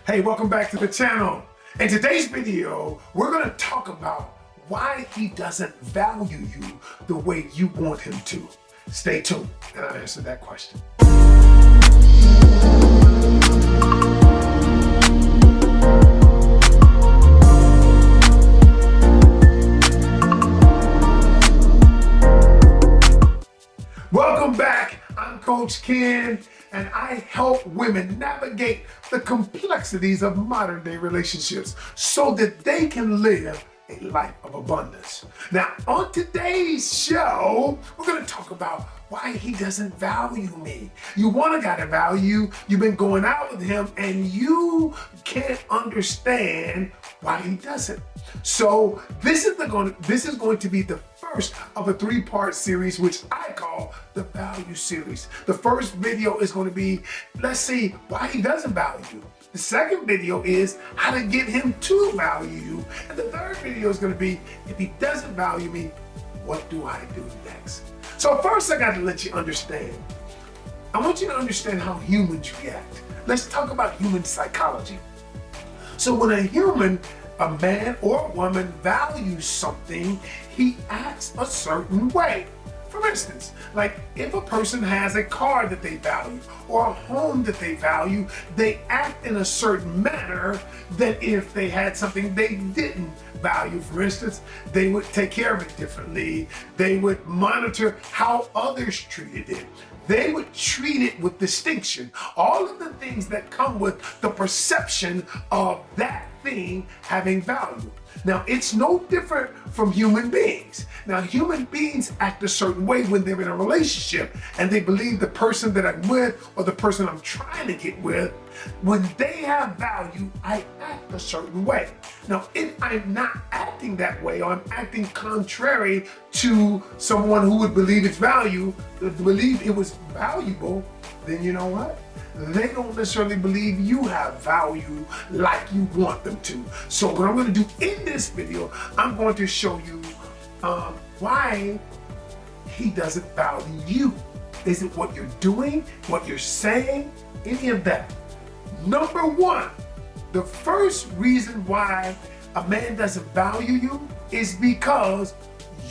Hey, welcome back to the channel. In today's video, we're gonna talk about why he doesn't value you the way you want him to. Stay tuned and I'll answer that question. Welcome back. I'm Coach Ken, and I help women navigate the complexities of modern day relationships so that they can live a life of abundance. Now, on today's show, we're going to talk about why he doesn't value me. You want a guy to value, you've been going out with him, and you can't understand why he doesn't. So this is going to be the first of a three-part series, which I call the value series. The first video is going to be, let's see why he doesn't value you. The second video is how to get him to value you. And the third video is going to be, if he doesn't value me, what do I do next? So first I got to let you understand. I want you to understand how humans react. Let's talk about human psychology. So when a man or a woman values something, he acts a certain way. For instance, like if a person has a car that they value or a home that they value, they act in a certain manner that if they had something they didn't value. For instance, they would take care of it differently. They would monitor how others treated it. They would treat it with distinction. All of the things that come with the perception of that thing having value. Now, it's no different from human beings. Now, human beings act a certain way when they're in a relationship and they believe the person that I'm with or the person I'm trying to get with, when they have value, I act a certain way. Now, if I'm not acting that way or I'm acting contrary to someone who would believe it was valuable, then you know what? They don't necessarily believe you have value like you want them to. So what I'm going to do in this video, I'm going to show you why he doesn't value you. Is it what you're doing, what you're saying, any of that? Number one, the first reason why a man doesn't value you is because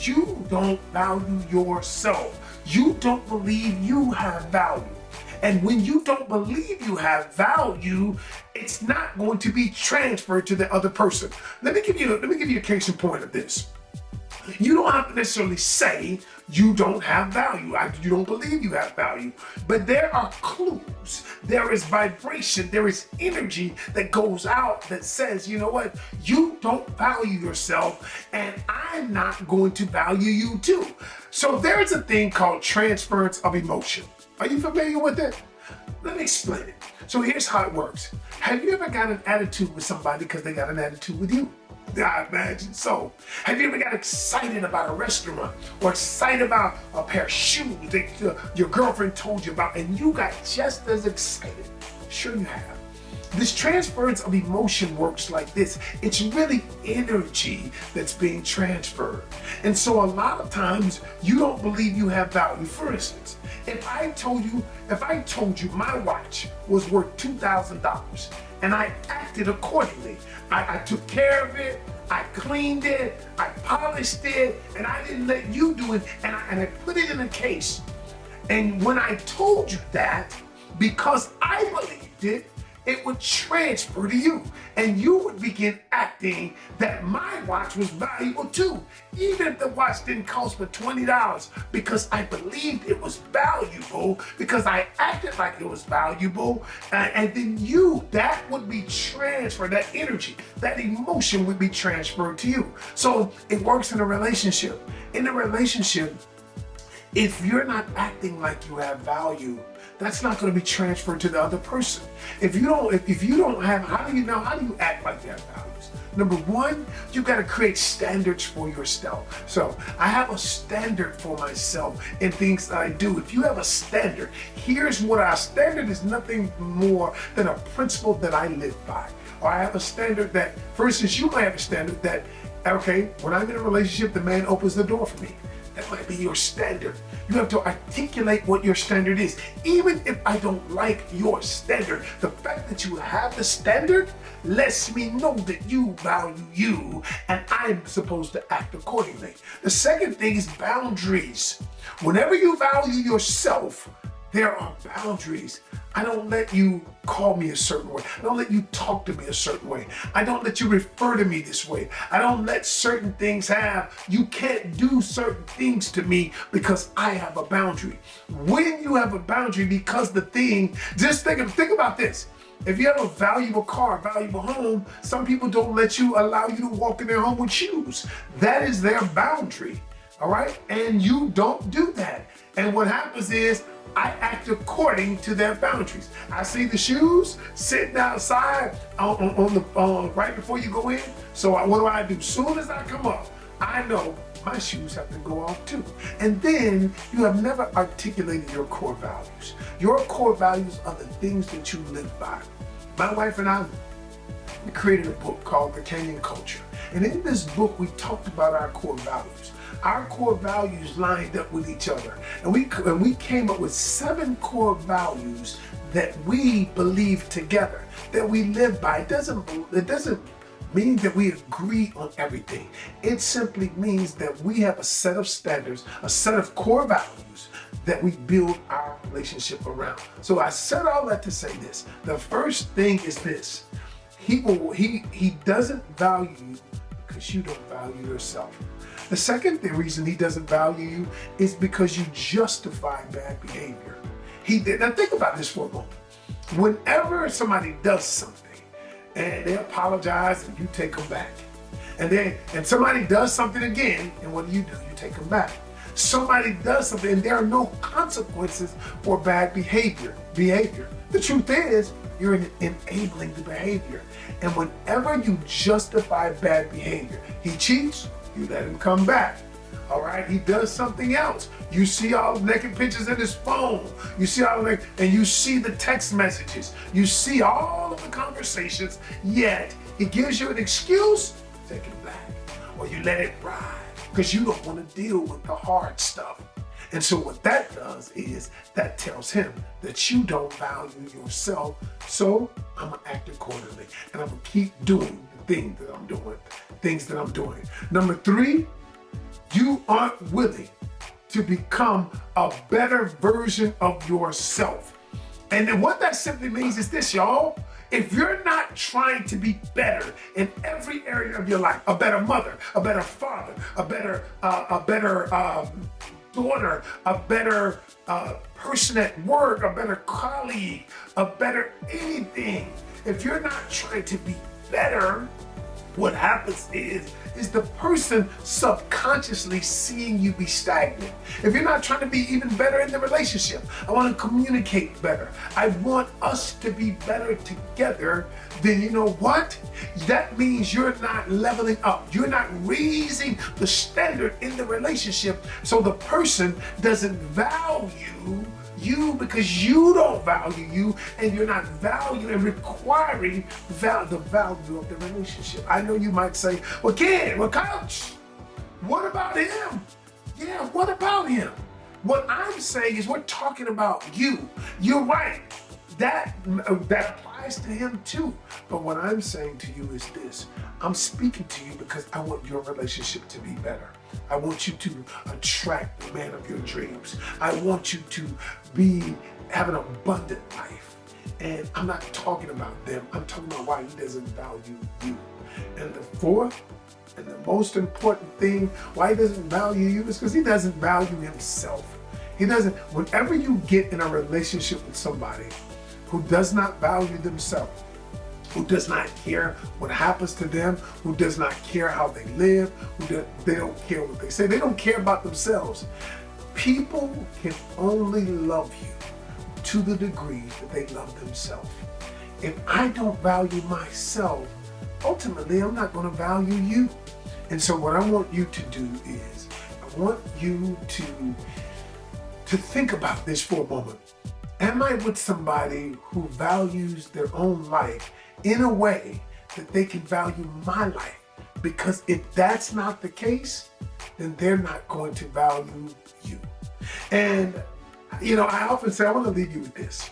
you don't value yourself. You don't believe you have value. And when you don't believe you have value, it's not going to be transferred to the other person. Let me give you a case in point of this. You don't have to necessarily say you don't have value. You don't believe you have value. But there are clues. There is vibration. There is energy that goes out that says, you know what? You don't value yourself, and I'm not going to value you too. So there's a thing called transference of emotion. Are you familiar with it? Let me explain it. So here's how it works. Have you ever got an attitude with somebody because they got an attitude with you? I imagine so. Have you ever got excited about a restaurant or excited about a pair of shoes that your girlfriend told you about and you got just as excited? Sure you have. This transference of emotion works like this. It's really energy that's being transferred. And so a lot of times you don't believe you have value. For instance, if I told you my watch was worth $2,000 and I acted accordingly, I took care of it, I cleaned it, I polished it, and I didn't let you do it, and I put it in a case. And when I told you that, because I believed it, it would transfer to you, and you would begin acting that my watch was valuable too, even if the watch didn't cost but $20, because I believed it was valuable, because I acted like it was valuable, and then that would be transferred, that energy, that emotion would be transferred to you. So it works in a relationship. In a relationship, if you're not acting like you have value, that's not going to be transferred to the other person. If you don't have, how do you act like you have values? Number one, you got to create standards for yourself. So I have a standard for myself in things that I do. If you have a standard, here's what our standard is: nothing more than a principle that I live by. Or I have a standard that, for instance, you might have a standard that, okay, when I'm in a relationship, the man opens the door for me. That might be your standard. You have to articulate what your standard is. Even if I don't like your standard, the fact that you have the standard lets me know that you value you and I'm supposed to act accordingly. The second thing is boundaries. Whenever you value yourself, there are boundaries. I don't let you call me a certain way. I don't let you talk to me a certain way. I don't let you refer to me this way. I don't let certain things you can't do certain things to me because I have a boundary. When you have a boundary, because just think about this. If you have a valuable car, valuable home, some people don't allow you to walk in their home with shoes. That is their boundary, all right? And you don't do that. And what happens is, I act according to their boundaries. I see the shoes sitting outside right before you go in. So what do? Soon as I come up, I know my shoes have to go off too. And then you have never articulated your core values. Your core values are the things that you live by. My wife and I, we created a book called The Canion Culture. And in this book, we talked about our core values. Our core values lined up with each other. And we came up with 7 core values that we believe together, that we live by. It doesn't mean that we agree on everything. It simply means that we have a set of standards, a set of core values that we build our relationship around. So I said all that to say this. The first thing is this. He doesn't value you because you don't value yourself. The second reason he doesn't value you is because you justify bad behavior. Now think about this for a moment. Whenever somebody does something and they apologize and you take them back, and somebody does something again, and what do? You take them back. Somebody does something and there are no consequences for bad behavior. The truth is, you're enabling the behavior. And whenever you justify bad behavior, he cheats, you let him come back. All right, he does something else. You see all the naked pictures in his phone. You see and you see the text messages. You see all of the conversations, yet he gives you an excuse, take it back. Or you let it ride because you don't want to deal with the hard stuff. And so what that does is that tells him that you don't value yourself. So I'm gonna act accordingly and I'm gonna keep doing the things that I'm doing. Number 3, you aren't willing to become a better version of yourself. And then what that simply means is this, y'all. If you're not trying to be better in every area of your life, a better mother, a better father, a better daughter, a better person at work, a better colleague, a better anything. If you're not trying to be better, what happens is the person subconsciously seeing you be stagnant. If you're not trying to be even better in the relationship, I want to communicate better. I want us to be better together. Then you know what? That means you're not leveling up. You're not raising the standard in the relationship. So the person doesn't value you because you don't value you, and you're not valuing and requiring the value of the relationship. I know you might say, well, Ken, well, Coach, what about him? Yeah, what about him? What I'm saying is we're talking about you. You're right. That applies to him too. But what I'm saying to you is this. I'm speaking to you because I want your relationship to be better. I want you to attract the man of your dreams. I want you to have an abundant life. And I'm not talking about them. I'm talking about why he doesn't value you. And the fourth and the most important thing why he doesn't value you is because he doesn't value himself. Whenever you get in a relationship with somebody who does not value themselves, who does not care what happens to them, who does not care how they live, they don't care what they say, they don't care about themselves. People can only love you to the degree that they love themselves. If I don't value myself, ultimately I'm not going to value you. And so what I want you to do is, I want you to think about this for a moment. Am I with somebody who values their own life in a way that they can value my life? Because if that's not the case, then they're not going to value you. And, I often say, I want to leave you with this.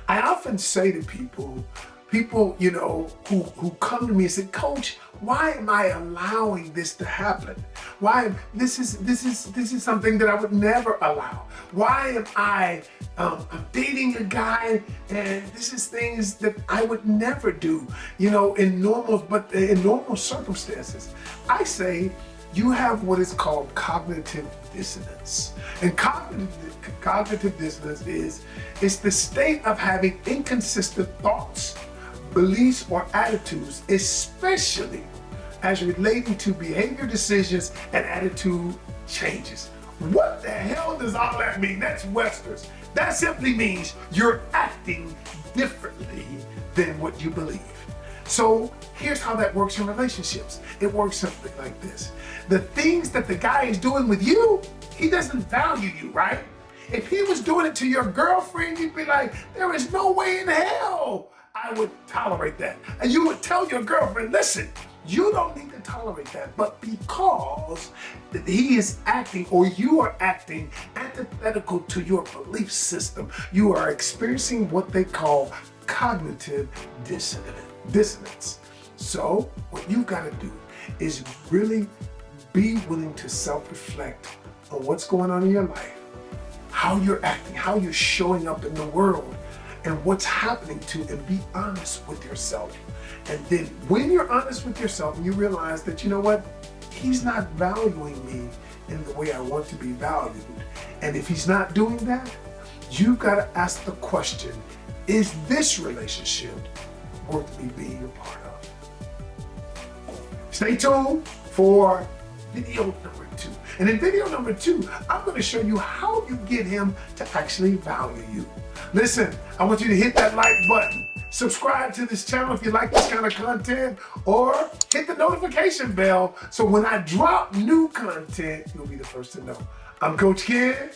I often say to people, who come to me and say, Coach, why am I allowing this to happen? Why this is something that I would never allow. Why am I'm dating a guy and this is things that I would never do, in normal circumstances. I say you have what is called cognitive dissonance. And cognitive dissonance is the state of having inconsistent thoughts, beliefs, or attitudes, especially as relating to behavior decisions and attitude changes. What the hell does all that mean? That's Westers. That simply means you're acting differently than what you believe. So here's how that works in relationships. It works something like this. The things that the guy is doing with you, he doesn't value you, right? If he was doing it to your girlfriend, you'd be like, there is no way in hell I would tolerate that. And you would tell your girlfriend, listen, you don't need to tolerate that. But because he is acting, or you are acting antithetical to your belief system, you are experiencing what they call cognitive dissonance. So what you've got to do is really be willing to self-reflect on what's going on in your life, how you're acting, how you're showing up in the world, and what's happening to, and be honest with yourself. And then when you're honest with yourself and you realize that, you know what, he's not valuing me in the way I want to be valued. And if he's not doing that, you've got to ask the question, is this relationship worth me being a part of? Stay tuned for video number 2. And in video number 2, I'm going to show you how you get him to actually value you. Listen, I want you to hit that like button, subscribe to this channel if you like this kind of content, or hit the notification bell so when I drop new content, you'll be the first to know. I'm Coach Ken.